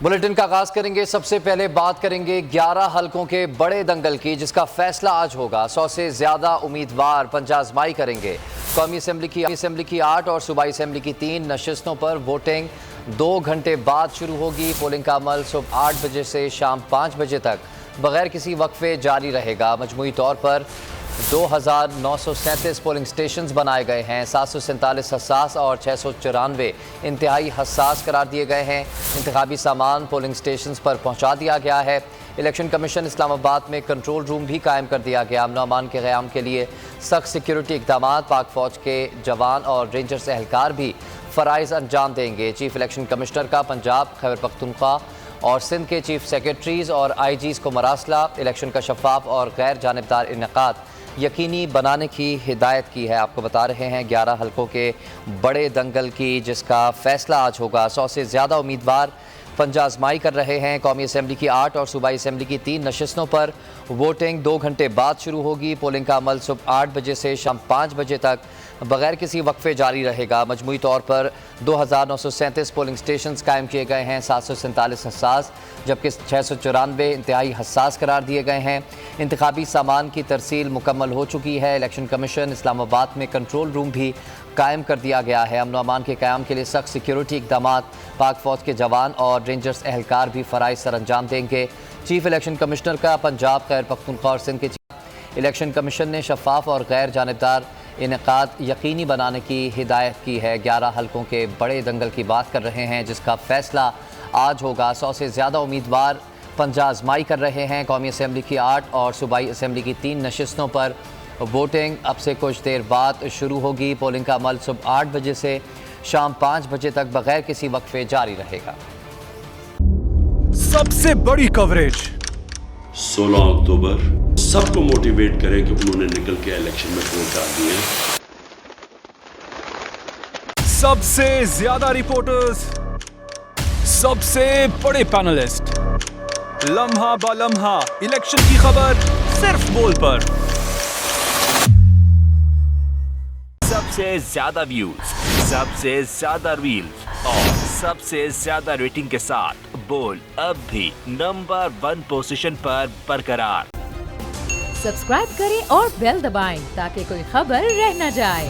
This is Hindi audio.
बुलेटिन का आगाज करेंगे। सबसे पहले बात करेंगे 11 हलकों के बड़े दंगल की, जिसका फैसला आज होगा। 100 से ज्यादा उम्मीदवार पंजा आजमाई करेंगे। कौमी असेंबली की 8 और सूबाई असेंबली की 3 नशिस्तों पर वोटिंग 2 घंटे बाद शुरू होगी। पोलिंग का अमल सुबह 8 बजे से शाम 5 बजे तक बगैर किसी वक्फे जारी रहेगा। मजमूई तौर पर 2937 पोलिंग स्टेशन बनाए गए हैं। 747 हसास और 694 इंतहाई हसास करार दिए गए हैं। इंतखाबी सामान पोलिंग स्टेशन पर पहुंचा दिया गया है। इलेक्शन कमीशन इस्लामाबाद में कंट्रोल रूम भी कायम कर दिया गया। अमन अमान के क़याम के लिए सख्त सिक्योरिटी इक़दाम पाक फ़ौज के जवान और रेंजर्स एहलकार भी फ़राइज़ अंजाम देंगे। चीफ इलेक्शन कमिश्नर का पंजाब, खैबर पख्तूनख्वा और सिंध के चीफ सेक्रेटरीज़ और IGs को मरासला इलेक्शन का शफाफ और गैर जानिबदार इनेकाद यकीनी बनाने की हिदायत की है। आपको बता रहे हैं 11 हलकों के बड़े दंगल की, जिसका फैसला आज होगा। 100 से ज़्यादा उम्मीदवार पंजा आजमाई कर रहे हैं। कौमी असेंबली की 8 और सूबाई असेंबली की 3 नशिस्तों पर वोटिंग 2 घंटे बाद शुरू होगी। पोलिंग का अमल सुबह 8 बजे से शाम 5 बजे तक बगैर किसी वक्फे जारी रहेगा। मजमूई तौर पर 2937 पोलिंग स्टेशन कायम किए गए हैं। 747 हसास जबकि 694 इंतहाई हसास करार दिए गए हैं। इंतखाबी सामान की तरसील मुकम्मल हो चुकी है। इलेक्शन कमीशन इस्लामाबाद में कंट्रोल रूम भी कायम कर दिया गया है। अमन अमान के क़याम के लिए सख्त सिक्योरिटी इक़दाम पाक फ़ौज के जवान और रेंजर्स एहलकार भी फ़राइज़ सर अंजाम देंगे। चीफ इलेक्शन कमिश्नर का पंजाब, खैबर पख्तूनख्वा और सिंध के इलेक्शन कमीशन ने शफाफ और गैर जानिबदार इनेकाद यकीनी बनाने की हिदायत की है। 11 हलकों के बड़े दंगल की बात कर रहे हैं, जिसका फैसला आज होगा। 100 से ज़्यादा उम्मीदवार पंजा आजमाई कर रहे हैं। कौमी असेंबली की 8 और सूबाई असेंबली की 3 नशिस्तों पर वोटिंग अब से कुछ देर बाद शुरू होगी। पोलिंग का अमल सुबह 8 बजे से शाम 5 बजे तक बगैर किसी वक्फे जारी रहेगा। सबसे बड़ी कवरेज 16 अक्टूबर सबको मोटिवेट करें कि उन्होंने निकल के इलेक्शन में वोट डाल दिए। सबसे ज्यादा रिपोर्टर्स, सबसे बड़े पैनलिस्ट, लम्हा बा लम्हा इलेक्शन की खबर सिर्फ बोल पर। सबसे ज्यादा व्यूज, सबसे ज्यादा रील्स और सबसे ज्यादा रेटिंग के साथ बोल अब भी नंबर 1 पोजीशन पर बरकरार। सब्सक्राइब करें और बेल दबाएं ताकि कोई खबर रह न जाए।